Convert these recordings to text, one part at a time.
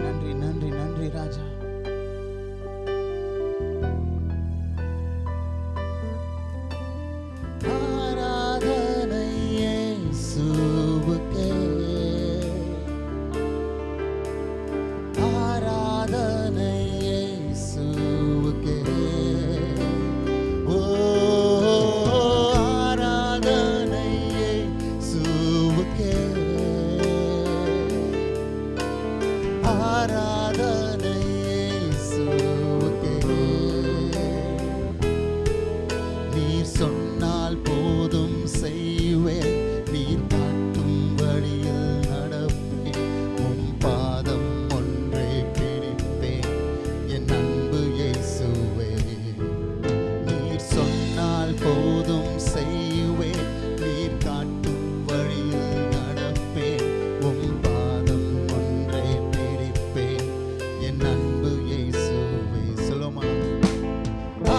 நன்றி நன்றி நன்றி ராஜா. ஆராதனை இயேசுவுக்கே, ஆராதனை இயேசுவுக்கே. ஓ ஆராதனை இயேசுவுக்கே, ஆராதனை இயேசுவுக்கே. நீர் சொன்னால் போதும் செய்வேன், நீர் காட்டும் வழியில் நடப்பேன், உம் பாதம் ஒன்றே பிடிப்பேன் என் அன்பு இயேசுவே. நீர் சொன்னால் போதும் செய்வேன், நீர் காட்டும் வழியில் நடப்பேன், உம் பாதம் ஒன்றே பிடிப்பேன் என் அன்பு இயேசுவே. சொல்லுமா,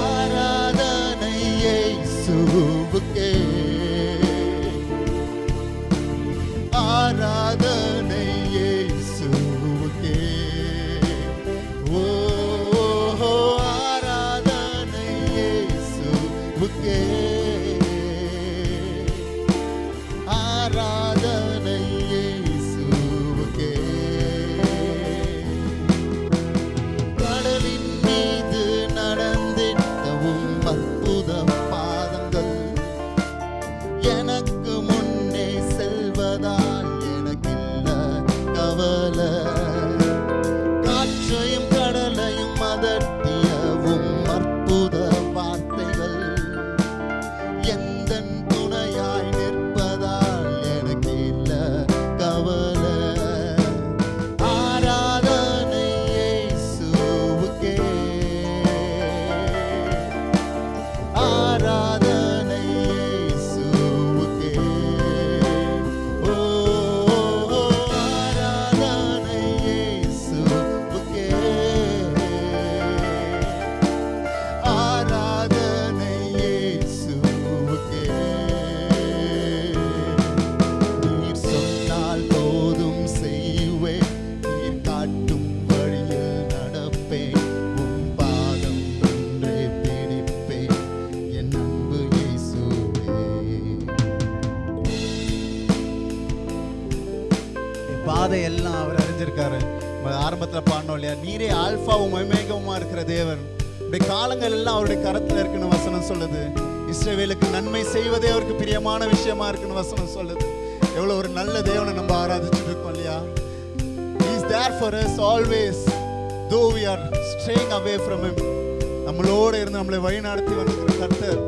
ஆராதனை இயேசுவுக்கே, ஆராதனை இயேசுவுக்கே. ஓ ஆராதனை இயேசுவுக்கே, ஆராதனை இயேசுவுக்கே. கடலின் மீது நடந்திட்டவும் அற்புத பாதங்கள், எனக்கு முன்னே செல்வதால் எனக்கில்ல கவலை. காற்றையும் கடலையும் அதட்டியவும் அற்புத வார்த்தைகள், எந்தன் துணையாய் நிற்பதால் எனக்கில்ல கவலை. ஆராதனை இயேசுவுக்கே, ஆராதனை இயேசுவுக்கே. ஓ ஆராதனை இயேசுவுக்கே, ஆராதனை இயேசுவுக்கே. நீர் சொன்னால் போதும் செய்வேன், நீர் காட்டும் வழியில் நடப்பேன், உம் பாதம் ஒன்றே பிடிப்பேன் என் அன்பு இயேசுவே. என் பாதை எல்லாம் அவர் அறிஞ்சிருக்காரு. நம்ம ஆரம்பத்தில் பாடணும் இல்லையா, நீரே ஆல்பாவும் ஒமேகாவுமா இருக்கிற தேவன், உடைய காலங்கள் எல்லாம் அவருடைய கரத்தில் இருக்குன்னு வசனம் சொல்லுது. இஸ்ரவேலுக்கு நன்மை செய்வதே அவருக்கு பிரியமான விஷயமா இருக்குன்னு வசனம் சொல்லுது. எவ்வளவு ஒரு நல்ல தேவனை நம்ம ஆராதிச்சுட்டு இருக்கோம் இல்லையா. He is there for us always, though we are straying away from him. நம்மளோட இருந்து நம்மளை வழி நடத்தி வந்திருக்கிற கர்த்தர்.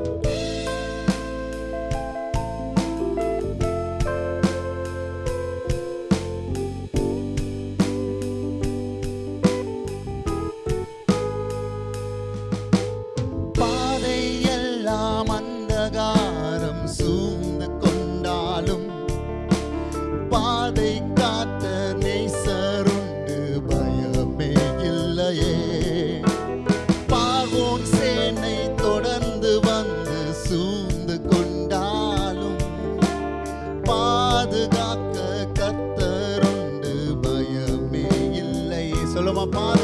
பாதை எல்லாம் அந்தகாரம் சூழ்ந்து கொண்டாலும், பாதை காத்த நேசருண்டு பயமே இல்லையே. பார்வோன் சேனை தொடர்ந்து வந்து சூழ்ந்து கொண்டாலும், பாதுகாக்க கர்த்தருண்டு பயமே இல்லையே. சொல்லுமா, பாதை